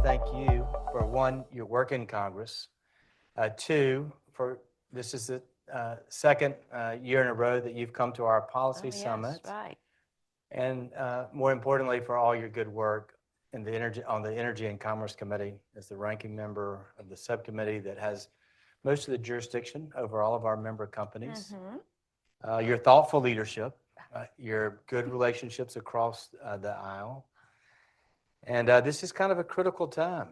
thank you for one, your work in Congress, two, for this is the second year in a row that you've come to our policy summit, Yes, right. and more importantly, for all your good work in the on the Energy and Commerce Committee as the ranking member of the subcommittee that has most of the jurisdiction over all of our member companies. Your thoughtful leadership, your good relationships across the aisle. And this is kind of a critical time.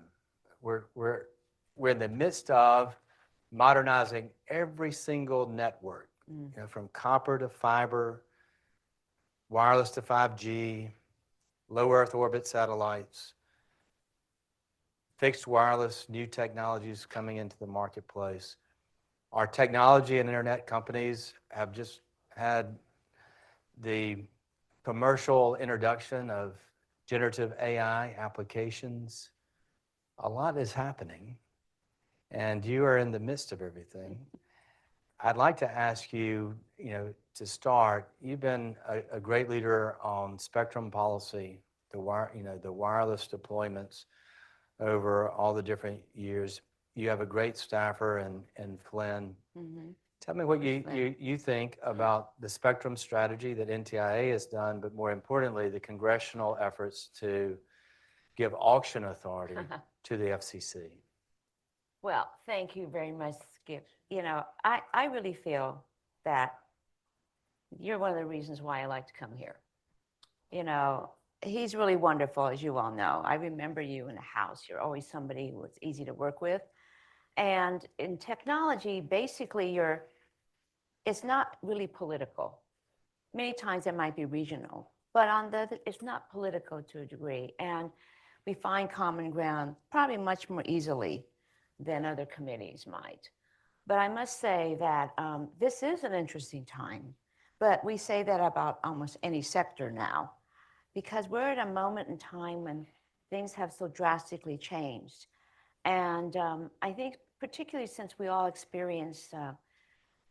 We're in the midst of modernizing every single network, from copper to fiber, wireless to 5G, low Earth orbit satellites, fixed wireless, new technologies coming into the marketplace. Our technology and internet companies have just had the commercial introduction of generative AI applications. A lot is happening, and you are in the midst of everything. I'd like to ask you, to start, you've been a great leader on spectrum policy, the wireless deployments over all the different years. You have a great staffer in Flynn. Tell me what you think about the spectrum strategy that NTIA has done, but more importantly, the congressional efforts to give auction authority to the FCC. Well, thank you very much, Skip. I really feel that you're one of the reasons why I like to come here. He's really wonderful, as you all know. I remember you in the House. You're always somebody who was easy to work with. And in technology, basically, it's not really political. Many times it might be regional, but it's not political to a degree. And we find common ground probably much more easily than other committees might. But I must say that this is an interesting time. But we say that about almost any sector now, because we're at a moment in time when things have so drastically changed. And I think particularly since we all experienced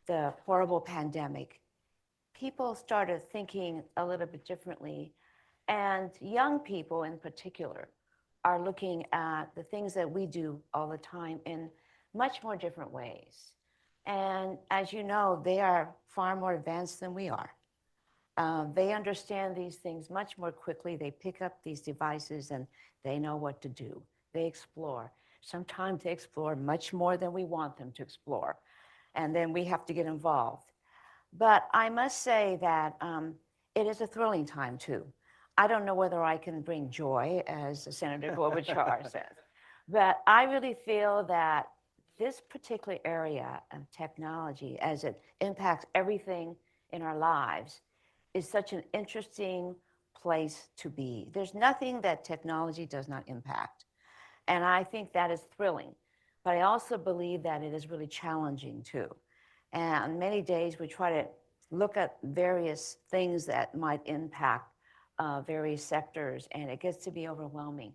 the horrible pandemic, people started thinking a little bit differently. And young people in particular are looking at the things that we do all the time in much more different ways. And as you know, they are far more advanced than we are. They understand these things much more quickly. They pick up these devices and they know what to do. They explore. Sometimes they explore much more than we want them to explore. And then we have to get involved. But I must say that it is a thrilling time too. I don't know whether I can bring joy, as Senator Klobuchar says, but I really feel that this particular area of technology, as it impacts everything in our lives, is such an interesting place to be. There's nothing that technology does not impact. And I think that is thrilling. But I also believe that it is really challenging too. And on many days, we try to look at various things that might impact various sectors, and it gets to be overwhelming.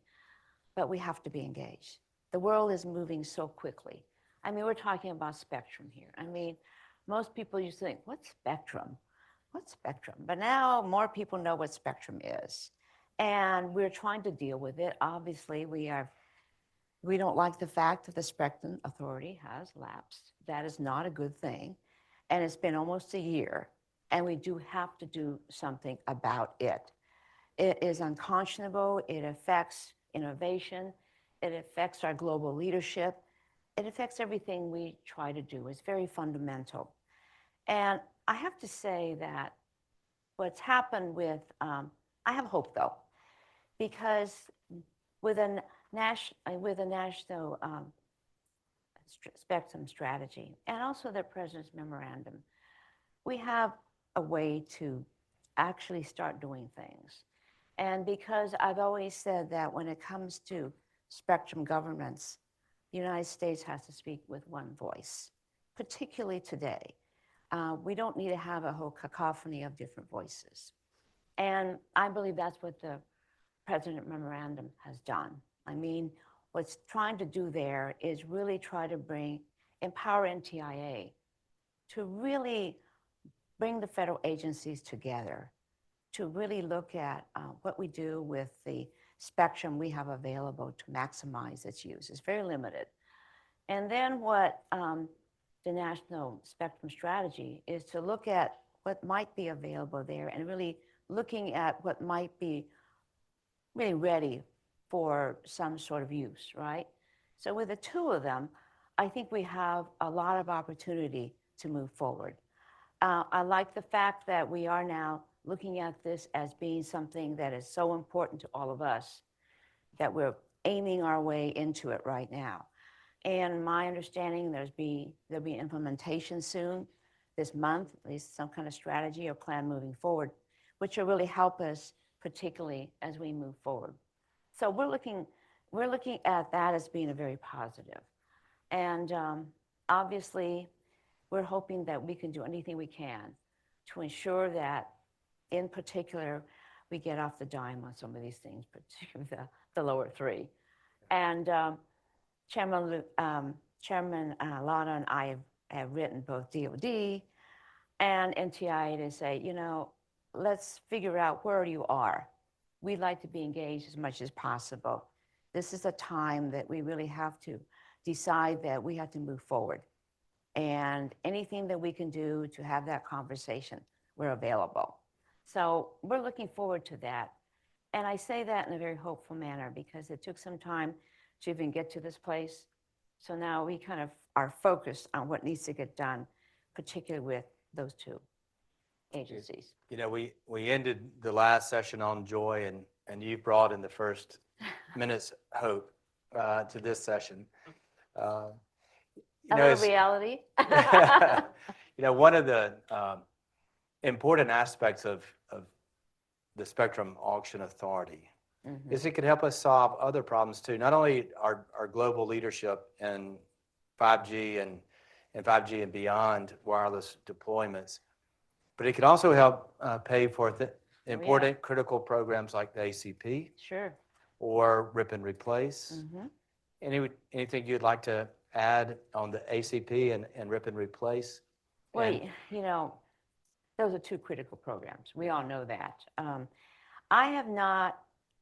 But we have to be engaged. The world is moving so quickly. I mean, we're talking about spectrum here. I mean, most people used to think, what's spectrum? What's spectrum? But now more people know what spectrum is. And we're trying to deal with it. Obviously, we don't like the fact that the Spectrum Authority has lapsed. That is not a good thing. And it's been almost a year, and we do have to do something about it. It is unconscionable. It affects innovation. It affects our global leadership. It affects everything we try to do. It's very fundamental. And I have to say that what's happened with, I have hope though, because with a national spectrum strategy and also the President's memorandum, we have a way to actually start doing things. And because I've always said that when it comes to spectrum governments, the United States has to speak with one voice, particularly today. We don't need to have a whole cacophony of different voices. And I believe that's what the President Memorandum has done. I mean, what's trying to do there is really try to empower NTIA to really bring the federal agencies together, to really look at what we do with the spectrum we have available to maximize its use. It's very limited. And then what the National Spectrum Strategy is to look at what might be available there and really looking at what might be really ready for some sort of use, right? So with the two of them, I think we have a lot of opportunity to move forward. I like the fact that we are now looking at this as being something that is so important to all of us that we're aiming our way into it right now. And my understanding, there'll be implementation soon this month, at least some kind of strategy or plan moving forward, which will really help us, particularly as we move forward. So we're looking at that as being a very positive. And obviously, we're hoping that we can do anything we can to ensure that, in particular, we get off the dime on some of these things, particularly the lower three. And Chairman Lana and I have written both DOD and NTIA to say, you know, let's figure out where you are. We'd like to be engaged as much as possible. This is a time that we really have to decide that we have to move forward. And anything that we can do to have that conversation, we're available. So we're looking forward to that. And I say that in a very hopeful manner because it took some time to even get to this place. So now we kind of are focused on what needs to get done, particularly with those two agencies. You know, we ended the last session on joy, and you brought in the first minute's hope to this session. A little reality. You know, one of the important aspects of the Spectrum Auction Authority is it could help us solve other problems too. Not only our global leadership in 5G and 5G and beyond wireless deployments, but it could also help pay for important critical programs like the ACP. Sure. Or rip and replace. Anything you'd like to add on the ACP and rip and replace? Well, you know, those are two critical programs. We all know that. I have not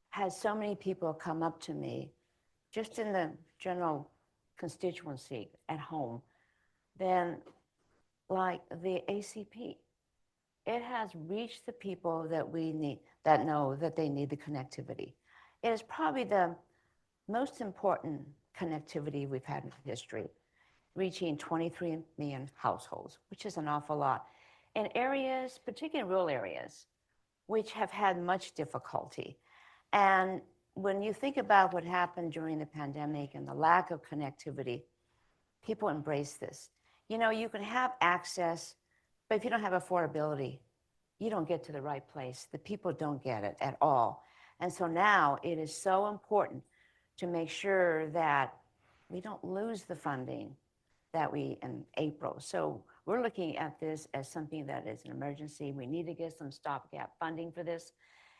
had so many people come up to me just in the general constituency at home than like the ACP. It has reached the people that we need, that know that they need the connectivity. It is probably the most important connectivity we've had in history, reaching 23 million households, which is an awful lot, in areas, particularly rural areas, which have had much difficulty. And when you think about what happened during the pandemic and the lack of connectivity, people embrace this. You know, you can have access, but if you don't have affordability, you don't get to the right place. The people don't get it at all. And so now it is so important to make sure that we don't lose the funding that we in April. So we're looking at this as something that is an emergency. We need to get some stopgap funding for this.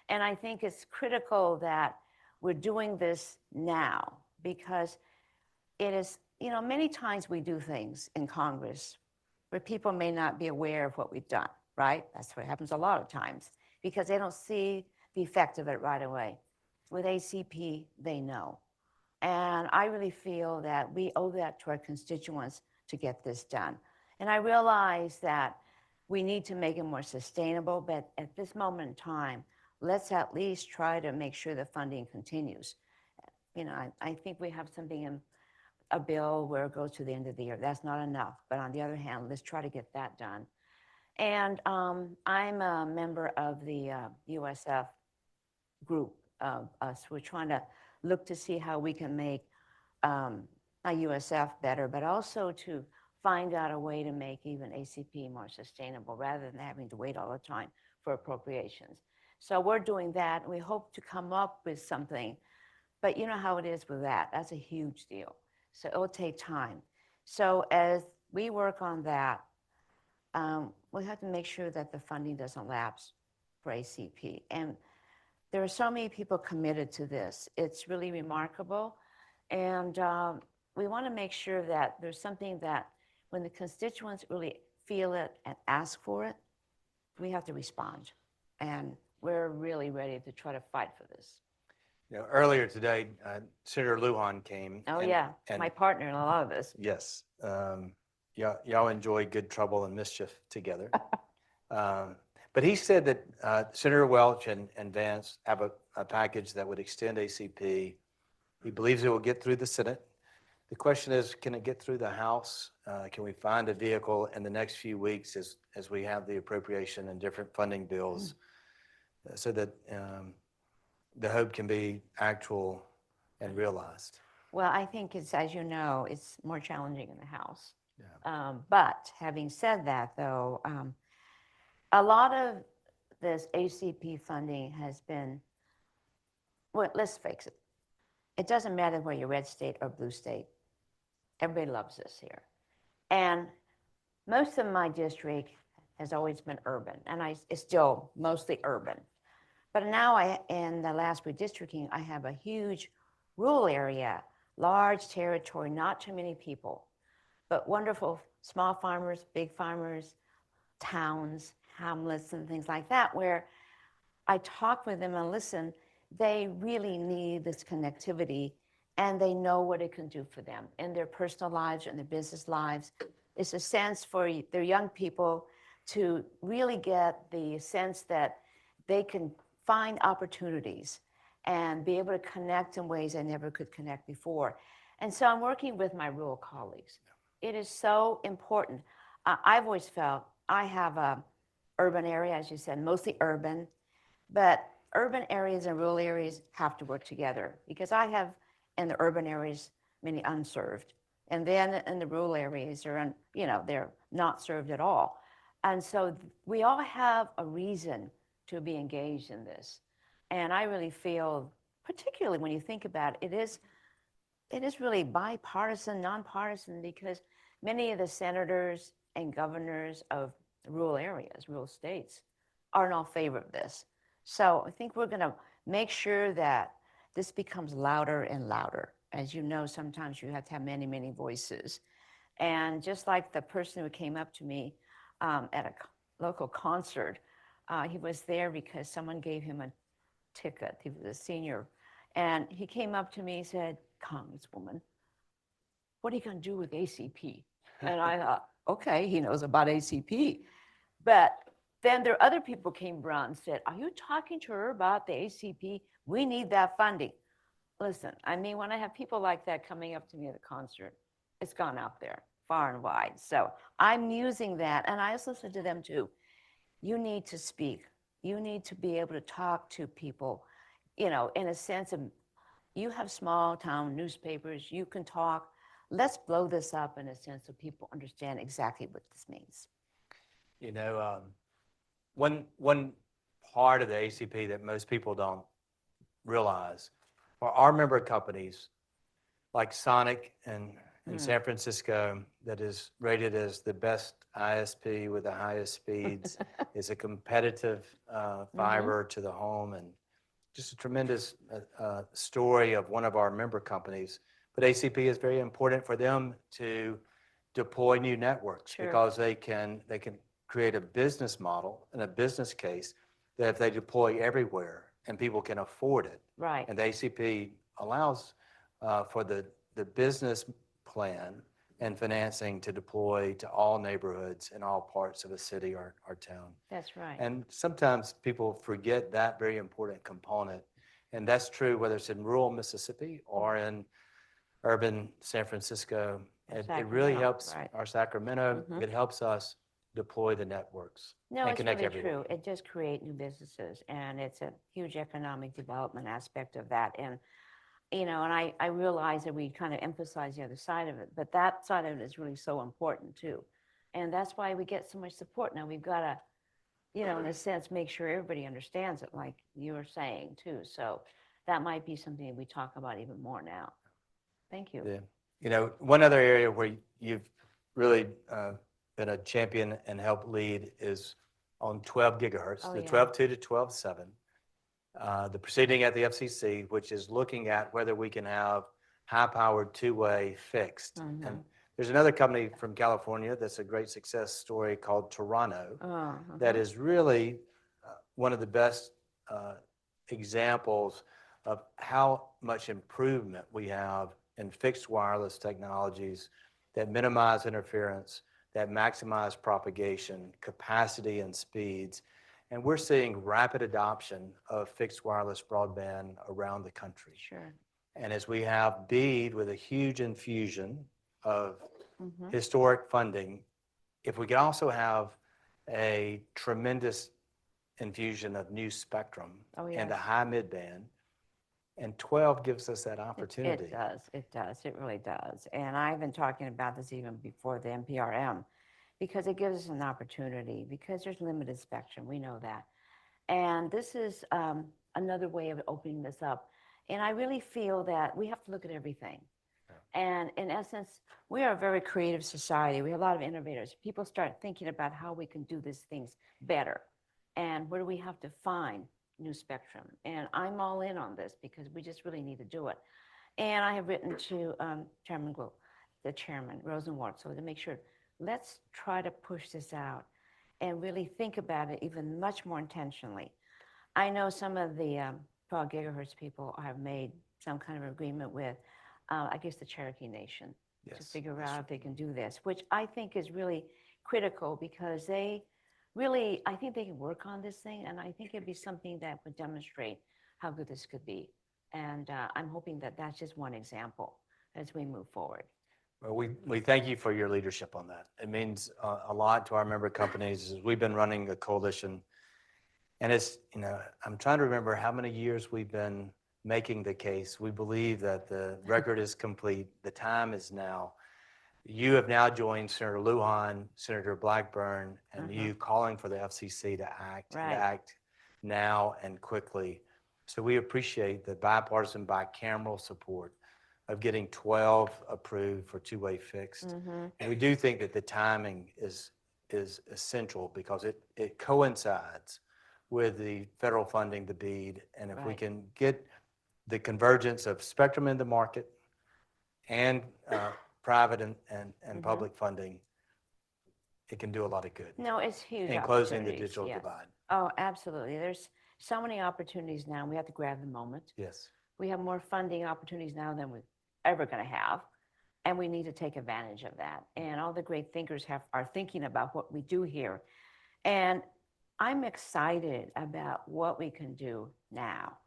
And I think it's critical that we're doing this now because it is, you know, many times we do things in Congress where people may not be aware of what we've done, right? That's what happens a lot of times because they don't see the effect of it right away. With ACP, they know. And I really feel that we owe that to our constituents to get this done. And I realize that we need to make it more sustainable, but at this moment in time, let's at least try to make sure the funding continues. You know, I think we have something in a bill where it goes to the end of the year. That's not enough. But on the other hand, let's try to get that done. And I'm a member of the USF group of us. We're trying to look to see how we can make USF better, but also to find out a way to make even ACP more sustainable rather than having to wait all the time for appropriations. So we're doing that, and we hope to come up with something. But you know how it is with that. That's a huge deal. So it'll take time. So as we work on that, we have to make sure that the funding doesn't lapse for ACP. And there are so many people committed to this. It's really remarkable. And we want to make sure that there's something that when the constituents really feel it and ask for it, we have to respond. And we're really ready to try to fight for this. Earlier today, Senator Lujan came. Oh, and, yeah, and my partner in a lot of this. yes, y'all enjoy good trouble and mischief together. But he said that Senator Welch and Vance have a package that would extend ACP. He believes it will get through the Senate. The question is, can it get through the House? Can we find a vehicle in the next few weeks as we have the appropriation and different funding bills so that the hope can be actual and realized? Well, I think it's, as you know, it's more challenging in the House. Yeah. But having said that, though, a lot of this ACP funding has been, well, let's face it, it doesn't matter whether you're red state or blue state. Everybody loves this here. And most of my district has always been urban, and it's still mostly urban. But now in the last redistricting, I have a huge rural area, large territory, not too many people, but wonderful small farmers, big farmers, towns, hamlets, and things like that, where I talk with them and listen. They really need this connectivity, and they know what it can do for them in their personal lives and their business lives. It's a sense for their young people to really get the sense that they can find opportunities and be able to connect in ways they never could connect before. And so I'm working with my rural colleagues. It is so important. I've always felt I have a urban area, as you said, mostly urban, but urban areas and rural areas have to work together because I have in the urban areas many unserved, and then in the rural areas they're not served at all. And so we all have a reason to be engaged in this. And I really feel, particularly when you think about it, it is really bipartisan, nonpartisan, because many of the senators and governors of rural areas, rural states, are in all favor of this. So I think we're going to make sure that this becomes louder and louder. As you know, sometimes you have to have many, many voices. And just like the person who came up to me at a local concert, he was there because someone gave him a ticket. He was a senior. And he came up to me and said, "Congresswoman, what are you going to do with ACP?" And I thought, okay, he knows about ACP. But then there are other people came around and said, "Are you talking to her about the ACP? We need that funding." Listen, I mean, when I have people like that coming up to me at a concert, it's gone out there far and wide. So I'm using that. And I also said to them too, you need to speak. You need to be able to talk to people, in a sense of, you have small town newspapers, you can talk. Let's blow this up in a sense so people understand exactly what this means. One part of the ACP that most people don't realize are our member companies like Sonic in San Francisco, that is rated as the best ISP with the highest speeds, is a competitive fiber to the home, and just a tremendous story of one of our member companies. But ACP is very important for them to deploy new networks because they can create a business model and a business case that if they deploy everywhere and people can afford it. Right. And the ACP allows for the business plan and financing to deploy to all neighborhoods in all parts of a city or town. That's right. And sometimes people forget that very important component. And that's true whether it's in rural Mississippi or in urban San Francisco. It really helps our Sacramento. It helps us deploy the networks and connect really everyone. true. It does create new businesses, and it's a huge economic development aspect of that. And and I realize that we kind of emphasize the other side of it, but that side of it is really so important too. And that's why we get so much support now. We've got to, in a sense, make sure everybody understands it, like you were saying too. So that might be something that we talk about even more now. Thank you. Yeah. One other area where you've really been a champion and helped lead is on 12 gigahertz, the 12.2 to 12.7. The proceeding at the FCC, which is looking at whether we can have high-powered two-way fixed. And there's another company from California that's a great success story called Toronto that is really one of the best examples of how much improvement we have in fixed wireless technologies that minimize interference, that maximize propagation, capacity, and speeds. And we're seeing rapid adoption of fixed wireless broadband around the country. Sure. And as we have BEAD with a huge infusion of Mm-hmm. historic funding, if we can also have a tremendous infusion of new spectrum Oh, and a yes. high midband, and 12 gives us that opportunity. It does, it really does. And I've been talking about this even before the NPRM, because it gives us an opportunity, because there's limited spectrum, we know that. And this is another way of opening this up. And I really feel that we have to look at everything. And in essence, we are a very creative society. We have a lot of innovators. People start thinking about how we can do these things better. And where do we have to find new spectrum? And I'm all in on this because we just really need to do it. And I have written to the chairman, Rosenwald, so to make sure, let's try to push this out and really think about it even much more intentionally. I know some of the 12 gigahertz people have made some kind of agreement with, I guess, the Cherokee Nation to figure out if they can do this, which I think is really critical because they really, I think they can work on this thing, and I think it'd be something that would demonstrate how good this could be. And I'm hoping that that's just one example as we move forward. Well, we thank you for your leadership on that. It means a lot to our member companies. We've been running a coalition, and it's, I'm trying to remember how many years we've been making the case. We believe that the record is complete. The time is now. You have now joined Senator Lujan, Senator Blackburn, and you calling for the FCC to act, and act now and quickly. So we appreciate the bipartisan, bicameral support of getting 12 approved for two-way fixed. And we do think that the timing is essential because it coincides with the federal funding, the BEAD, and if we can get the convergence of spectrum in the market and private and public funding, it can do a lot of good. No, it's huge. In closing the digital divide. Oh, absolutely. There's so many opportunities now. We have to grab the moment. Yes. We have more funding opportunities now than we're ever going to have, and we need to take advantage of that. And all the great thinkers are thinking about what we do here. And I'm excited about what we can do now.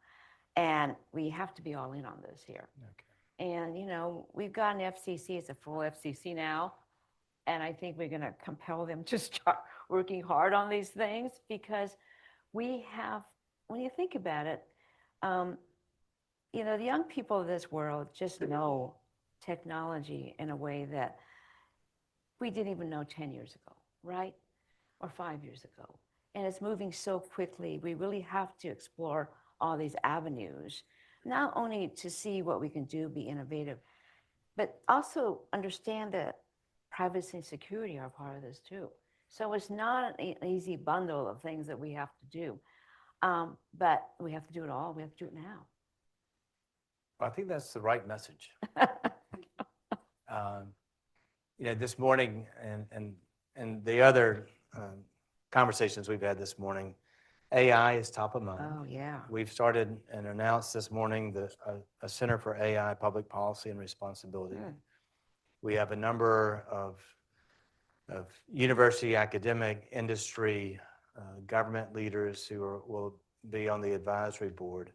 And we have to be all in on this here. Okay. And, we've got an FCC. It's a full FCC now. And I think we're going to compel them to start working hard on these things because we have, when you think about it, the young people of this world just know technology in a way that we didn't even know 10 years ago, right? Or 5 years ago. And it's moving so quickly. We really have to explore all these avenues, not only to see what we can do, be innovative, but also understand that privacy and security are part of this too. So it's not an easy bundle of things that we have to do, but we have to do it all. We have to do it now. I think that's the right message. This morning and the other conversations we've had this morning, AI is top of mind. Oh, yeah. We've started and announced this morning a Center for AI Public Policy and Responsibility. We have a number of university, academic, industry, government leaders who will be on the advisory board.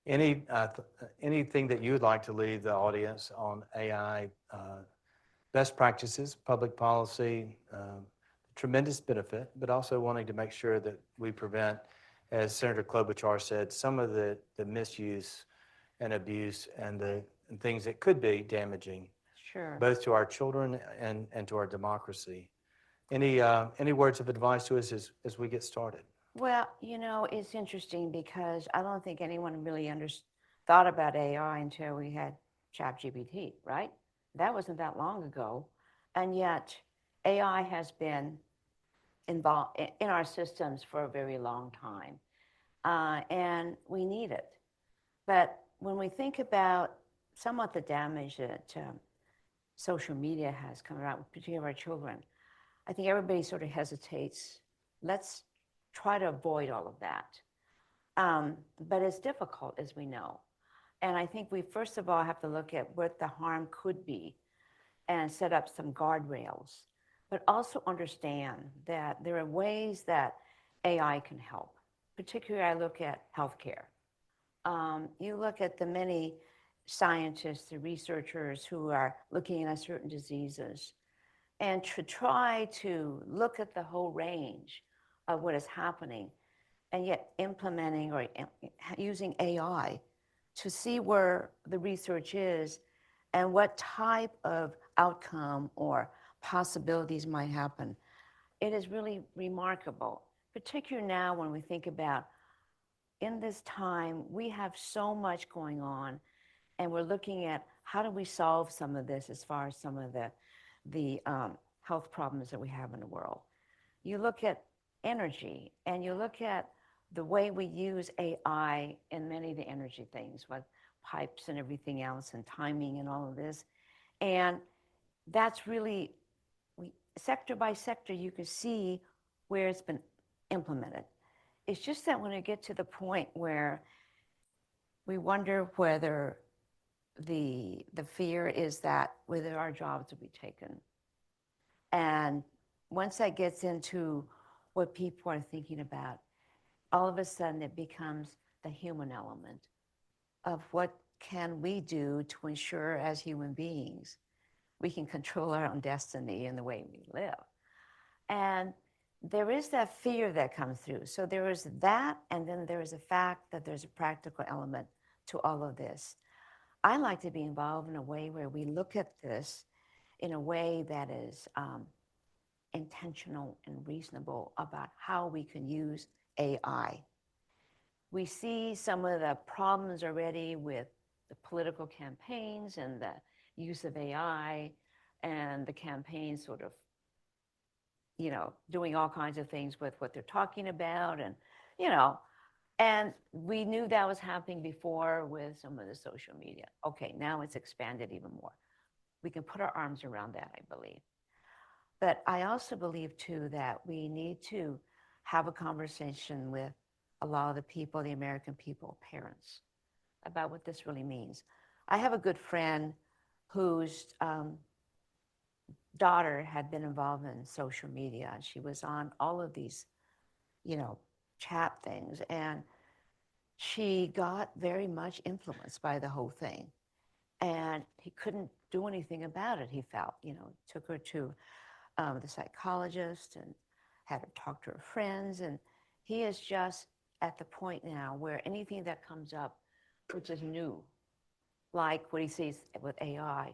Anything that you would like to leave the audience on AI best practices, public policy, tremendous benefit, but also wanting to make sure that we prevent, as Senator Klobuchar said, some of the misuse and abuse and the things that could be damaging, both to our children and to our democracy. Any words of advice to us as we get started? Well, it's interesting because I don't think anyone really thought about AI until we had ChatGPT, right? That wasn't that long ago. And yet AI has been involved in our systems for a very long time. And we need it. But when we think about somewhat the damage that social media has come around, particularly our children, I think everybody sort of hesitates. Let's try to avoid all of that. But it's difficult, as we know. And I think we first of all have to look at what the harm could be and set up some guardrails, but also understand that there are ways that AI can help. Particularly, I look at healthcare. You look at the many scientists, the researchers who are looking at certain diseases, and to try to look at the whole range of what is happening, and yet implementing or using AI to see where the research is and what type of outcome or possibilities might happen. It is really remarkable, particularly now when we think about in this time, we have so much going on, and we're looking at how do we solve some of this as far as some of the health problems that we have in the world. You look at energy, and you look at the way we use AI in many of the energy things, with pipes and everything else, and timing and all of this. And that's really, sector by sector, you can see where it's been implemented. It's just that when we get to the point where we wonder whether the fear is that whether our jobs will be taken. And once that gets into what people are thinking about, all of a sudden it becomes the human element of what can we do to ensure as human beings we can control our own destiny and the way we live. And there is that fear that comes through. So there is that, and then there is the fact that there's a practical element to all of this. I like to be involved in a way where we look at this in a way that is intentional and reasonable about how we can use AI. We see some of the problems already with the political campaigns and the use of AI, and the campaigns sort of, doing all kinds of things with what they're talking about, and we knew that was happening before with some of the social media. Okay, now it's expanded even more. We can put our arms around that, I believe. But I also believe, too, that we need to have a conversation with a lot of the people, the American people, parents, about what this really means. I have a good friend whose daughter had been involved in social media, and she was on all of these, chat things, and she got very much influenced by the whole thing. And he couldn't do anything about it, he felt. Took her to the psychologist and had her talk to her friends. And he is just at the point now where anything that comes up, which is new, like what he sees with AI,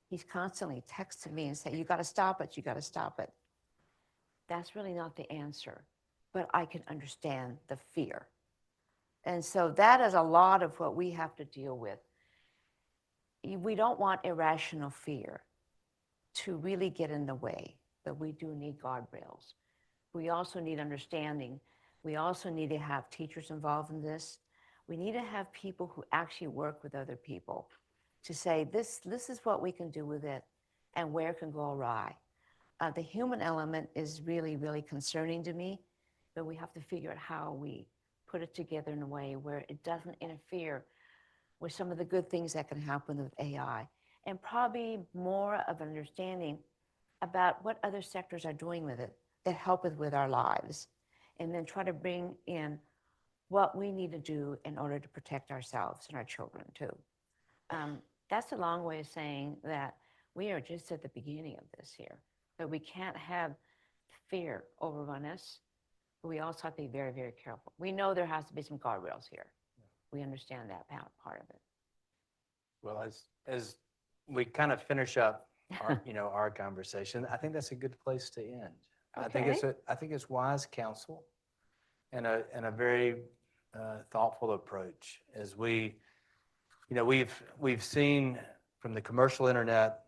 he's constantly texting me and saying, you got to stop it, you got to stop it. That's really not the answer, but I can understand the fear. And so that is a lot of what we have to deal with. We don't want irrational fear to really get in the way, but we do need guardrails. We also need understanding. We also need to have teachers involved in this. We need to have people who actually work with other people to say, this is what we can do with it and where it can go awry. The human element is really, really concerning to me, but we have to figure out how we put it together in a way where it doesn't interfere with some of the good things that can happen with AI, and probably more of an understanding about what other sectors are doing with it that help us with our lives, and then try to bring in what we need to do in order to protect ourselves and our children too. That's a long way of saying that we are just at the beginning of this here, but we can't have fear overrun us. But we also have to be very, very careful. We know there has to be some guardrails here. We understand that part of it. Well, as we kind of finish up our, our conversation, I think that's a good place to end. Okay. I think it's wise counsel and a very thoughtful approach as we've seen from the commercial internet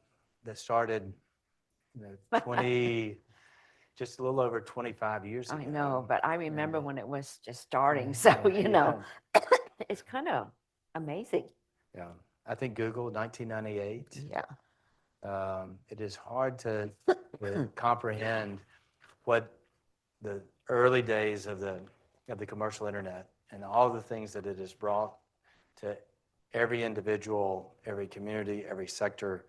that started just a little over 25 years ago. I know, but I remember when it was just starting. So, it's kind of amazing. Yeah. I think Google, 1998. Yeah. It is hard to comprehend what the early days of the commercial internet and all the things that it has brought to every individual, every community, every sector,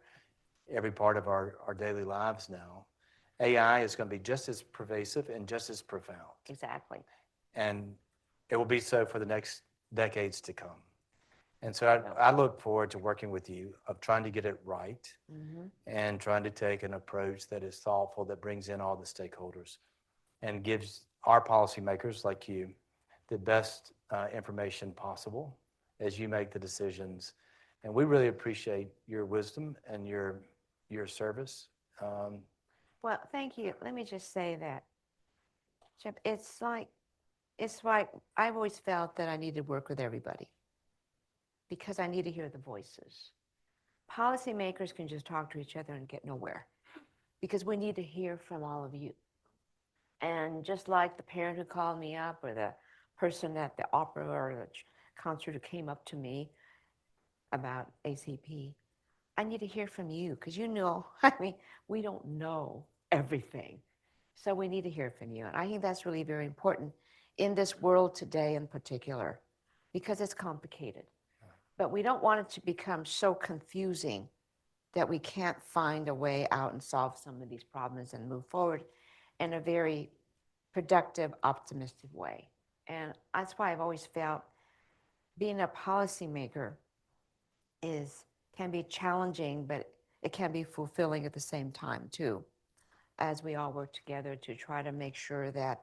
every part of our daily lives now, AI is going to be just as pervasive and just as profound. Exactly. And it will be so for the next decades to come. And so I look forward to working with you of trying to get it right and trying to take an approach that is thoughtful, that brings in all the stakeholders and gives our policymakers like you the best information possible as you make the decisions. And we really appreciate your wisdom and your service. Well, thank you. Let me just say that, Chip, it's like I've always felt that I need to work with everybody because I need to hear the voices. Policymakers can just talk to each other and get nowhere because we need to hear from all of you. And just like the parent who called me up or the person at the opera or the concert who came up to me about ACP, I need to hear from you because I mean, we don't know everything. So we need to hear from you. And I think that's really very important in this world today in particular because it's complicated. But we don't want it to become so confusing that we can't find a way out and solve some of these problems and move forward in a very productive, optimistic way. And that's why I've always felt being a policymaker can be challenging, but it can be fulfilling at the same time too, as we all work together to try to make sure that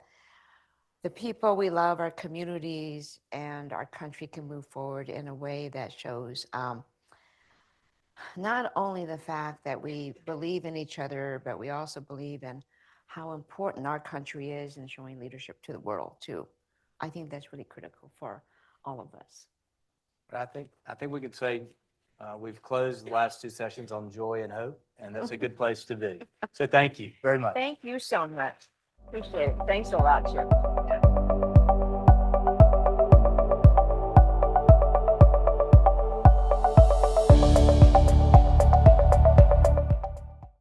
the people we love, our communities, and our country can move forward in a way that shows not only the fact that we believe in each other, but we also believe in how important our country is in showing leadership to the world too. I think that's really critical for all of us. But I think we could say we've closed the last two sessions on joy and hope, and that's a good place to be. So thank you very much. Thank you so much. Appreciate it. Thanks a lot, Chip.